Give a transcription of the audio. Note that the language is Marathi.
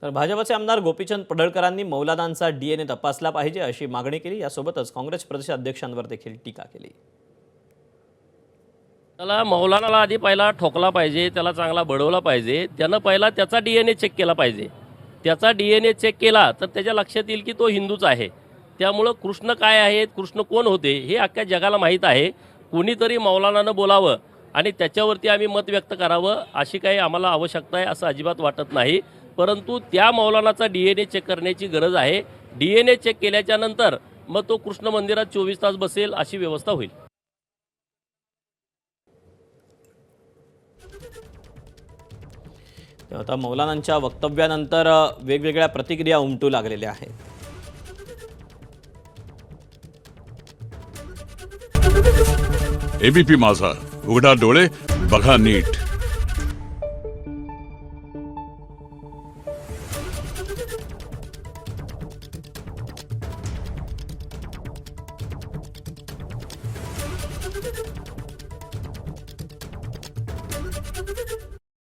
तर भाजपचे आमदार गोपीचंद पडळकरांनी मौलानांचा डीएनए तपासला पाहिजे अशी मागणी केली। यासोबतच काँग्रेस प्रदेशाध्यक्षांवर देखील टीका केली। त्याला मौलानाला आधी पहिला ठोकला पाहिजे, त्याला चांगला बडवला पाहिजे, त्यानं पहिला त्याचा डीएनए चेक केला पाहिजे। त्याचा डीएनए चेक केला तर त्याच्या लक्षात येईल की तो हिंदूच आहे। त्यामुळं कृष्ण काय आहेत, कृष्ण कोण होते हे अख्ख्या जगाला माहीत आहे। कोणीतरी मौलानानं बोलावं आणि त्याच्यावरती आम्ही मत व्यक्त करावं अशी काही आम्हाला आवश्यकता आहे असं अजिबात वाटत नाही। परंतु त्या मौलानाचा डीएनए चेक करण्याची गरज आहे। डीएनए चेक केल्याच्या नंतर मग तो कृष्ण मंदिरात 24 तास बसेल अशी व्यवस्था होईल। आता मौलानांच्या वक्तव्यानंतर वेगवेगळ्या प्रतिक्रिया उमटू लागलेल्या आहेत। एबीपी माझा, उघडा डोळे बघा नीट।